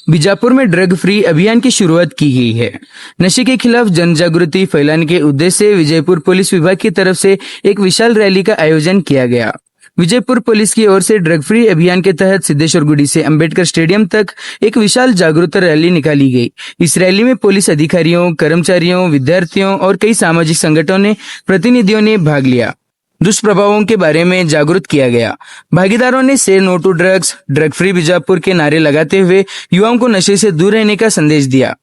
बीजापुर में drug free अभियान की शुरुआत की गई है। नशे के खिलाफ जन जागृति फैलाने के उद्देश्य से विजयपुर पुलिस विभाग की तरफ से एक विशाल रैली का आयोजन किया गया। विजयपुर पुलिस की ओर से ड्रग फ्री अभियान के तहत सिद्धेश्वर गुडी से अंबेडकर स्टेडियम तक एक विशाल जागरूकता रैली निकाली गई। इस रैली में पुलिस अधिकारियों, कर्मचारियों, विद्यार्थियों और कई सामाजिक संगठनों प्रतिनिधियों ने भाग लिया। दुष्प्रभावों के बारे में जागरूक किया गया। भागीदारों ने से no to drugs, drug free Bijapur के नारे लगाते हुए युवाओं को नशे से दूर रहने का संदेश दिया।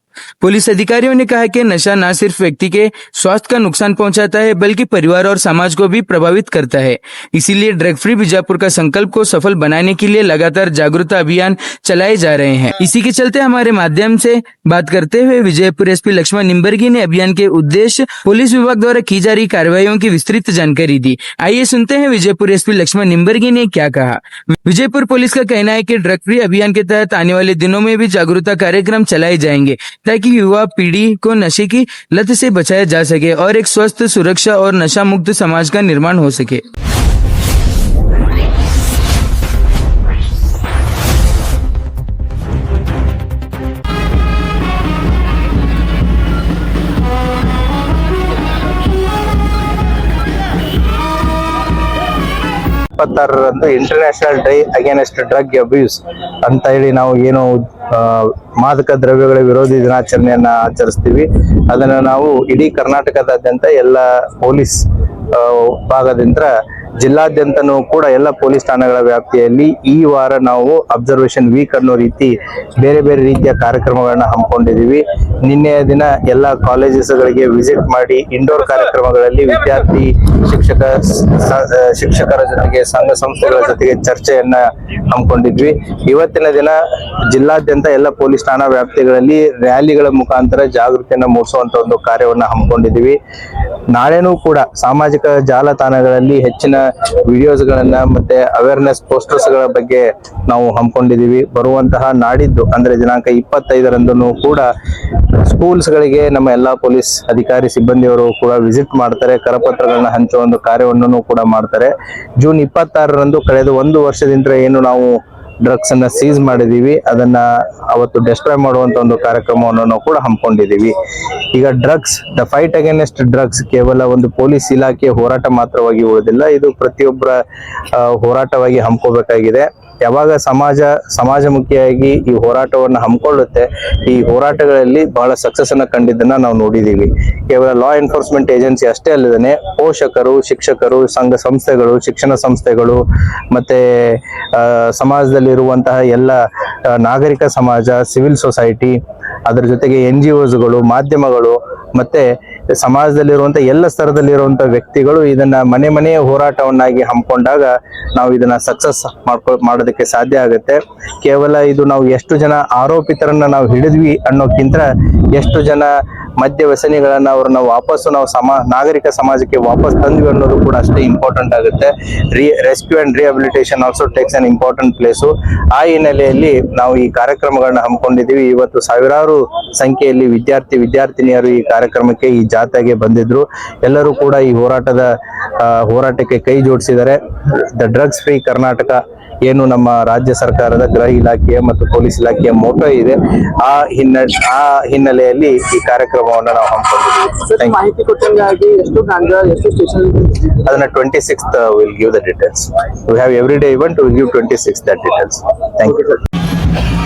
पुलिस अधिकारियों ने कहा कि नशा न सिर्फ व्यक्ति के स्वास्थ्य का नुकसान पहुंचाता है बल्कि परिवार और समाज को भी प्रभावित करता है। इसीलिए ड्रग फ्री बीजापुर का संकल्प को सफल बनाने के लिए लगातार जागरूकता अभियान चलाए जा रहे हैं। इसी के चलते हमारे माध्यम से बात करते हुए विजयपुर एसपी लक्ष्मण निम्बर्गी ने अभियान के उद्देश्य, पुलिस विभाग द्वारा की जा रही कार्रवाइयों की विस्तृत जानकारी दी। आइए सुनते हैं विजयपुर एसपी लक्ष्मण निम्बर्गी ने क्या कहा। विजयपुर पुलिस का कहना है कि ड्रग फ्री अभियान के तहत आने वाले दिनों में भी जागरूकता कार्यक्रम चलाए जाएंगे ताकि युवा पीढ़ी को नशे की लत से बचाया जा सके और एक स्वस्थ, सुरक्षा और नशा मुक्त समाज का निर्माण हो सके। ಇಪ್ಪತ್ತಾರರಂದು international day against drug abuse ಅಂತ ಹೇಳಿ ನಾವು ಏನು ಮಾದಕ ದ್ರವ್ಯಗಳ ವಿರೋಧಿ ದಿನಾಚರಣೆಯನ್ನ ಆಚರಿಸ್ತೀವಿ. ಅದನ್ನ ನಾವು ಇಡೀ ಕರ್ನಾಟಕದಾದ್ಯಂತ ಎಲ್ಲ ಪೊಲೀಸ್ ಭಾಗದಿಂದ ಜಿಲ್ಲಾದ್ಯಂತನೂ ಕೂಡ ಎಲ್ಲ ಪೊಲೀಸ್ ಠಾಣೆಗಳ ವ್ಯಾಪ್ತಿಯಲ್ಲಿ ಈ ವಾರ ನಾವು ಅಬ್ಸರ್ವೇಷನ್ ವೀಕ್ ಅನ್ನೋ ರೀತಿ ಬೇರೆ ಬೇರೆ ರೀತಿಯ ಕಾರ್ಯಕ್ರಮಗಳನ್ನ ಹಮ್ಮಿಕೊಂಡಿದೀವಿ. ನಿನ್ನೆಯ ದಿನ ಎಲ್ಲ ಕಾಲೇಜಸ್ಗಳಿಗೆ ವಿಸಿಟ್ ಮಾಡಿ ಇಂಡೋರ್ ಕಾರ್ಯಕ್ರಮಗಳಲ್ಲಿ ವಿದ್ಯಾರ್ಥಿ ಶಿಕ್ಷಕರ ಜೊತೆಗೆ ಸಂಘ ಸಂಸ್ಥೆಗಳ ಜೊತೆಗೆ ಚರ್ಚೆಯನ್ನ ಹಮ್ಮಿಕೊಂಡಿದ್ವಿ. ಇವತ್ತಿನ ದಿನ ಜಿಲ್ಲಾದ್ಯಂತ ಎಲ್ಲ ಪೊಲೀಸ್ ಠಾಣಾ ವ್ಯಾಪ್ತಿಗಳಲ್ಲಿ ರ್ಯಾಲಿಗಳ ಮುಖಾಂತರ ಜಾಗೃತಿಯನ್ನ ಮೂಡಿಸುವಂತ ಒಂದು ಕಾರ್ಯವನ್ನ ಹಮ್ಮಿಕೊಂಡಿದೀವಿ. ನಾಳೆನೂ ಕೂಡ ಸಾಮಾಜಿಕ ಜಾಲತಾಣಗಳಲ್ಲಿ ಹೆಚ್ಚಿನ ವಿಡಿಯೋಸ್ ಗಳನ್ನ ಮತ್ತೆ ಅವೇರ್ನೆಸ್ ಪೋಸ್ಟರ್ಸ್ ಗಳ ಬಗ್ಗೆ ನಾವು ಹಮ್ಮಿಕೊಂಡಿದೀವಿ. ಬರುವಂತಹ ನಾಡಿದ್ದು ಅಂದ್ರೆ ದಿನಾಂಕ 25ರಂದು ಕೂಡ ಸ್ಕೂಲ್ಸ್ ಗಳಿಗೆ ನಮ್ಮ ಎಲ್ಲಾ ಪೊಲೀಸ್ ಅಧಿಕಾರಿ ಸಿಬ್ಬಂದಿಯವರು ಕೂಡ ವಿಸಿಟ್ ಮಾಡ್ತಾರೆ, ಕರಪತ್ರಗಳನ್ನ ಹಂಚುವ ಒಂದು ಕಾರ್ಯವನ್ನು ಕೂಡ ಮಾಡ್ತಾರೆ. ಜೂನ್ 26ರಂದು ಕಳೆದ ಒಂದು ವರ್ಷದಿಂದ ಏನು ನಾವು ಡ್ರಗ್ಸ್ ಅನ್ನ ಸೀಸ್ ಮಾಡಿದೀವಿ, ಅದನ್ನ ಅವತ್ತು ಡೆಸ್ಟ್ರಾಯ್ ಮಾಡುವಂತ ಒಂದು ಕಾರ್ಯಕ್ರಮವನ್ನು ನಾವು ಕೂಡ ಹಮ್ಮಿಕೊಂಡಿದೀವಿ. ಈಗ drugs, the fight against drugs ಕೇವಲ ಒಂದು ಪೊಲೀಸ್ ಇಲಾಖೆ ಹೋರಾಟ ಮಾತ್ರವಾಗಿ ಉಳಿದಿಲ್ಲ, ಇದು ಪ್ರತಿಯೊಬ್ಬರ ಹೋರಾಟವಾಗಿ ಹಮ್ಮಿಕೋಬೇಕಾಗಿದೆ. ಯಾವಾಗ ಸಮಾಜಮುಖಿಯಾಗಿ ಈ ಹೋರಾಟವನ್ನು ಹಮ್ಮಿಕೊಳ್ಳುತ್ತೆ, ಈ ಹೋರಾಟಗಳಲ್ಲಿ ಬಹಳ ಸಕ್ಸಸ್ ಅನ್ನ ಕಂಡಿದ್ದನ್ನ ನಾವು ನೋಡಿದೀವಿ. ಕೇವಲ ಲಾ ಎನ್ಫೋರ್ಸ್ಮೆಂಟ್ ಏಜೆನ್ಸಿ ಅಷ್ಟೇ ಅಲ್ಲದೆ ಪೋಷಕರು, ಶಿಕ್ಷಕರು, ಸಂಘ ಸಂಸ್ಥೆಗಳು, ಶಿಕ್ಷಣ ಸಂಸ್ಥೆಗಳು ಮತ್ತೆ ಸಮಾಜದಲ್ಲಿರುವಂತಹ ಎಲ್ಲ ನಾಗರಿಕ ಸಮಾಜ, ಸಿವಿಲ್ ಸೊಸೈಟಿ, ಅದರ ಜೊತೆಗೆ NGOsಗಳು, ಮಾಧ್ಯಮಗಳು ಮತ್ತೆ ಸಮಾಜದಲ್ಲಿರುವಂತಹ ಎಲ್ಲ ಸ್ತರದಲ್ಲಿರುವಂತಹ ವ್ಯಕ್ತಿಗಳು ಇದನ್ನ ಮನೆಯ ಹೋರಾಟವನ್ನಾಗಿ ಹಮ್ಮಿಕೊಂಡಾಗ ನಾವು ಇದನ್ನ ಸಕ್ಸಸ್ ಮಾಡೋದಕ್ಕೆ ಸಾಧ್ಯ ಆಗುತ್ತೆ. ಕೇವಲ ಇದು ನಾವು ಎಷ್ಟು ಜನ ಆರೋಪಿತರನ್ನ ನಾವು ಹಿಡಿದ್ವಿ ಅನ್ನೋಕ್ಕಿಂತ ಎಷ್ಟು ಜನ ಮದ್ಯ ವ್ಯಸನಿಗಳನ್ನ ಅವ್ರನ್ನ ವಾಪಸ್ಸು ನಾವು ನಾಗರಿಕ ಸಮಾಜಕ್ಕೆ ವಾಪಸ್ ತಂದ್ವಿ ಅನ್ನೋದು ಕೂಡ ಅಷ್ಟೇ ಇಂಪಾರ್ಟೆಂಟ್ ಆಗುತ್ತೆ. Rescue and rehabilitation also takes an important place. ಆ ಹಿನ್ನೆಲೆಯಲ್ಲಿ ನಾವು ಈ ಕಾರ್ಯಕ್ರಮಗಳನ್ನ ಹಮ್ಮಿಕೊಂಡಿದ್ದೀವಿ. ಇವತ್ತು ಸಾವಿರಾರು ಸಂಖ್ಯೆಯಲ್ಲಿ ವಿದ್ಯಾರ್ಥಿನಿಯರು ಈ ಕಾರ್ಯಕ್ರಮಕ್ಕೆ, ಈ ಜಾಥಾಗೆ ಬಂದಿದ್ರು. ಎಲ್ಲರೂ ಕೂಡ ಈ ಹೋರಾಟಕ್ಕೆ ಕೈ ಜೋಡಿಸಿದ್ದಾರೆ. ದ ಡ್ರಗ್ಸ್ ಫ್ರೀ ಕರ್ನಾಟಕ ಏನು ನಮ್ಮ ರಾಜ್ಯ ಸರ್ಕಾರದ ಗೃಹ ಇಲಾಖೆಯ ಮತ್ತು ಪೊಲೀಸ್ ಇಲಾಖೆಯ ಮೋಟೋ ಇದೆ, ಆ ಹಿನ್ನೆಲೆಯಲ್ಲಿ ಈ ಕಾರ್ಯಕ್ರಮವನ್ನು ನಾವು ಹಮ್ಮಿಕೊಂಡಿದ್ದೀವಿ. ಅದನ್ನ 26th will give the details. We have every day event to give 26th that details. Thank you.